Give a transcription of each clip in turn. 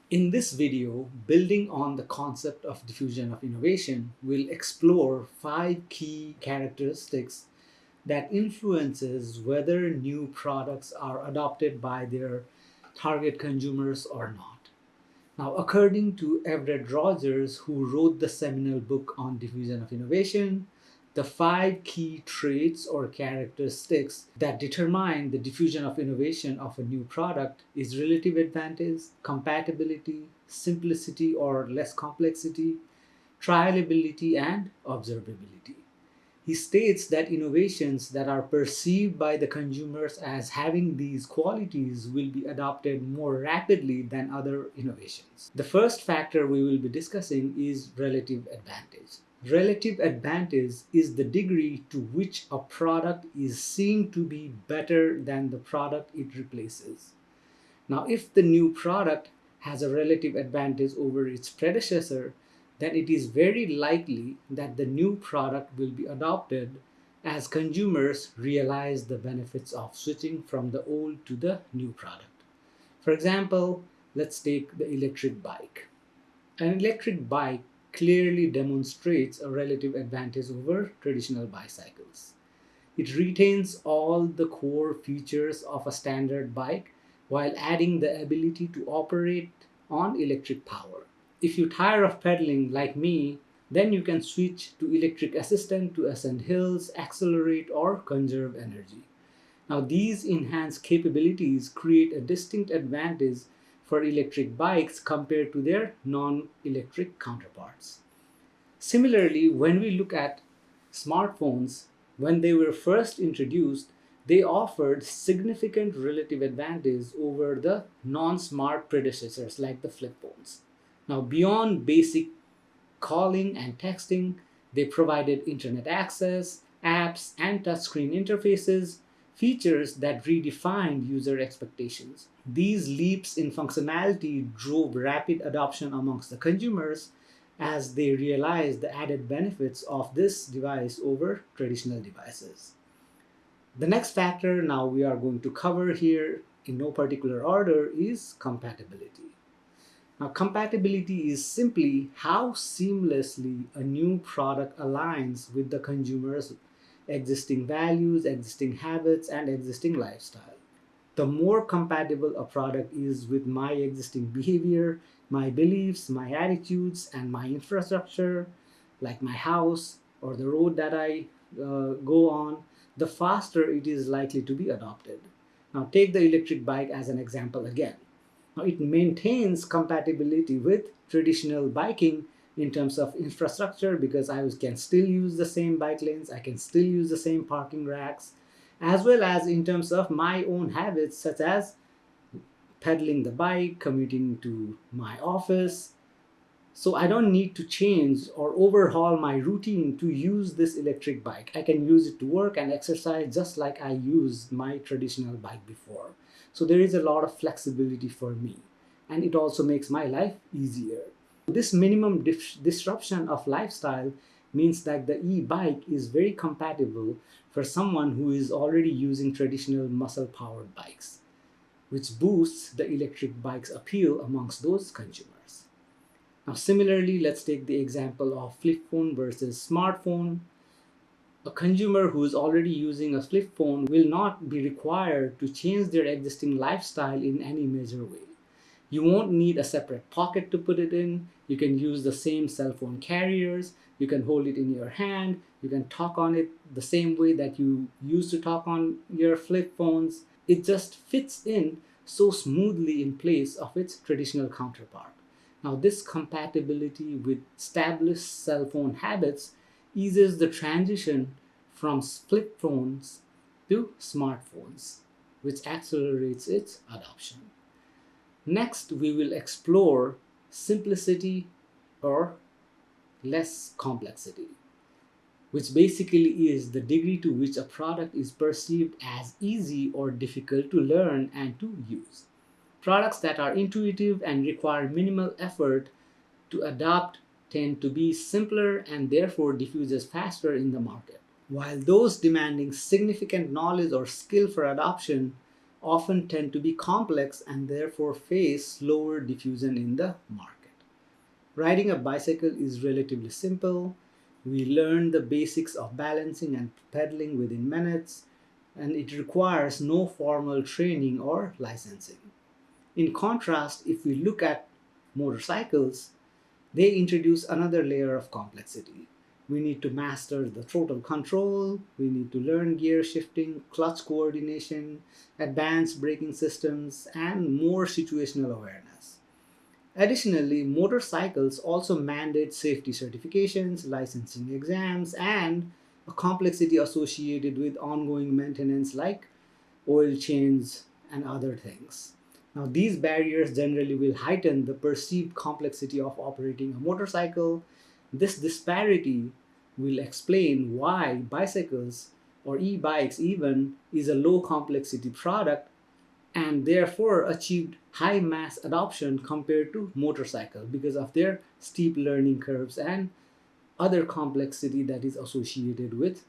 In this video, building on the concept of diffusion of innovation, we'll explore 5 key characteristics that influences whether new products are adopted by their target consumers or not. Now, according to Everett Rogers, who wrote the seminal book on diffusion of innovation, the 5 key traits or characteristics that determine the diffusion of innovation of a new product is relative advantage, compatibility, simplicity or less complexity, trialability, and observability. He states that innovations that are perceived by the consumers as having these qualities will be adopted more rapidly than other innovations. The first factor we will be discussing is relative advantage. Relative advantage is the degree to which a product is seen to be better than the product it replaces. Now, if the new product has a relative advantage over its predecessor, then it is very likely that the new product will be adopted as consumers realize the benefits of switching from the old to the new product. For example, let's take the electric bike. An electric bike clearly demonstrates a relative advantage over traditional bicycles. It retains all the core features of a standard bike while adding the ability to operate on electric power. If you tire of pedaling like me, then you can switch to electric assistant to ascend hills, accelerate, or conserve energy. Now, these enhanced capabilities create a distinct advantage for electric bikes compared to their non-electric counterparts. Similarly, when we look at smartphones, when they were first introduced, they offered significant relative advantage over the non-smart predecessors like the flip phones. Now, beyond basic calling and texting, they provided internet access, apps, and touchscreen interfaces, features that redefined user expectations. These leaps in functionality drove rapid adoption amongst the consumers as they realized the added benefits of this device over traditional devices. The next factor now we are going to cover here in no particular order is compatibility. Now, compatibility is simply how seamlessly a new product aligns with the consumer's existing values, existing habits, and existing lifestyle. The more compatible a product is with my existing behavior, my beliefs, my attitudes, and my infrastructure, like my house or the road that I go on, the faster it is likely to be adopted. Now, take the electric bike as an example again. Now, it maintains compatibility with traditional biking in terms of infrastructure because I can still use the same bike lanes, I can still use the same parking racks, as well as in terms of my own habits such as pedaling the bike, commuting to my office. So I don't need to change or overhaul my routine to use this electric bike. I can use it to work and exercise just like I used my traditional bike before. So there is a lot of flexibility for me, and it also makes my life easier. This minimum disruption of lifestyle means that the e-bike is very compatible for someone who is already using traditional muscle-powered bikes, which boosts the electric bike's appeal amongst those consumers. Now, similarly, let's take the example of flip phone versus smartphone. A consumer who is already using a flip phone will not be required to change their existing lifestyle in any major way. You won't need a separate pocket to put it in. You can use the same cell phone carriers. You can hold it in your hand. You can talk on it the same way that you used to talk on your flip phones. It just fits in so smoothly in place of its traditional counterpart. Now, this compatibility with established cell phone habits eases the transition from flip phones to smartphones, which accelerates its adoption. Next, we will explore simplicity or less complexity, which basically is the degree to which a product is perceived as easy or difficult to learn and to use. Products that are intuitive and require minimal effort to adopt tend to be simpler and therefore diffuses faster in the market, while those demanding significant knowledge or skill for adoption often tend to be complex and therefore face slower diffusion in the market. Riding a bicycle is relatively simple. We learn the basics of balancing and pedaling within minutes, and it requires no formal training or licensing. In contrast, if we look at motorcycles, they introduce another layer of complexity. We need to master the throttle control, we need to learn gear shifting, clutch coordination, advanced braking systems, and more situational awareness. Additionally, motorcycles also mandate safety certifications, licensing exams, and a complexity associated with ongoing maintenance like oil change and other things. Now, these barriers generally will heighten the perceived complexity of operating a motorcycle. This disparity will explain why bicycles or e-bikes even is a low complexity product and therefore achieved high mass adoption compared to motorcycle because of their steep learning curves and other complexity that is associated with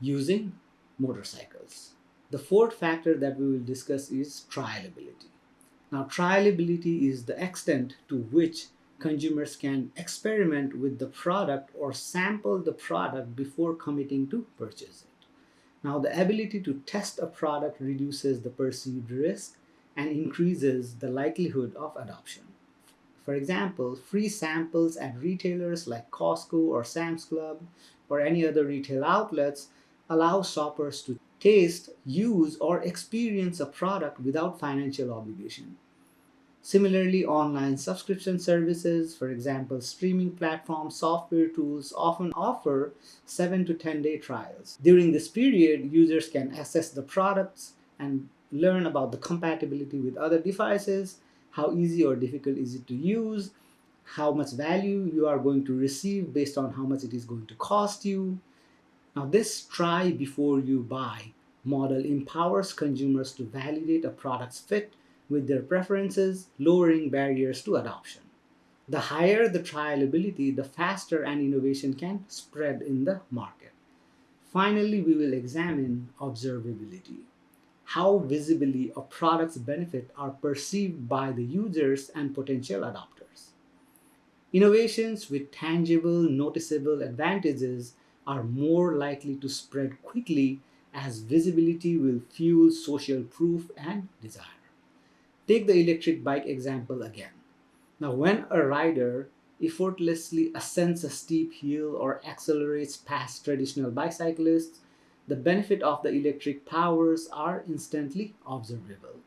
using motorcycles. The fourth factor that we will discuss is trialability. Now, trialability is the extent to which consumers can experiment with the product or sample the product before committing to purchase it. Now, the ability to test a product reduces the perceived risk and increases the likelihood of adoption. For example, free samples at retailers like Costco or Sam's Club or any other retail outlets allow shoppers to taste, use, or experience a product without financial obligation. Similarly, online subscription services, for example, streaming platforms, software tools, often offer 7 to 10-day trials. During this period, users can assess the products and learn about the compatibility with other devices, how easy or difficult is it to use, how much value you are going to receive based on how much it is going to cost you. Now, this try before you buy model empowers consumers to validate a product's fit with their preferences, lowering barriers to adoption. The higher the trialability, the faster an innovation can spread in the market. Finally, we will examine observability. How visibly a product's benefits are perceived by the users and potential adopters. Innovations with tangible, noticeable advantages are more likely to spread quickly as visibility will fuel social proof and desire. Take the electric bike example again. Now, when a rider effortlessly ascends a steep hill or accelerates past traditional bicyclists, the benefit of the electric powers are instantly observable,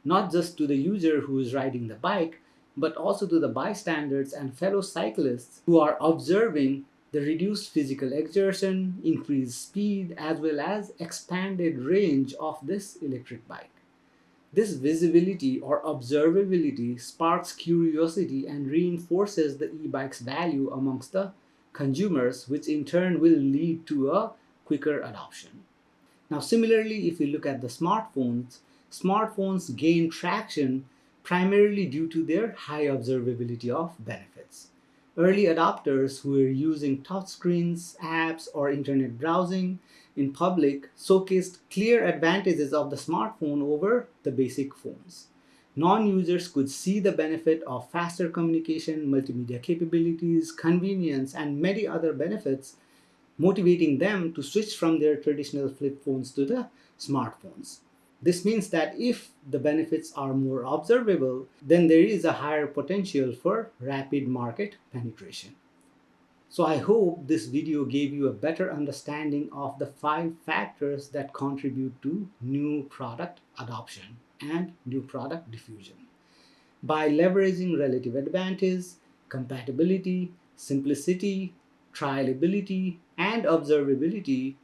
not just to the user who is riding the bike, but also to the bystanders and fellow cyclists who are observing the reduced physical exertion, increased speed, as well as expanded range of this electric bike. This visibility or observability sparks curiosity and reinforces the e-bike's value amongst the consumers, which in turn will lead to a quicker adoption. Now, similarly, if we look at the smartphones gain traction primarily due to their high observability of benefits. Early adopters who were using touchscreens, apps, or internet browsing in public showcased clear advantages of the smartphone over the basic phones. Non-users could see the benefit of faster communication, multimedia capabilities, convenience, and many other benefits, motivating them to switch from their traditional flip phones to the smartphones. This means that if the benefits are more observable, then there is a higher potential for rapid market penetration. So I hope this video gave you a better understanding of the 5 factors that contribute to new product adoption and new product diffusion. By leveraging relative advantage, compatibility, simplicity, trialability, and observability,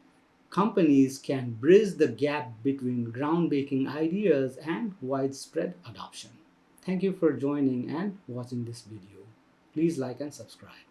companies can bridge the gap between groundbreaking ideas and widespread adoption. Thank you for joining and watching this video. Please like and subscribe.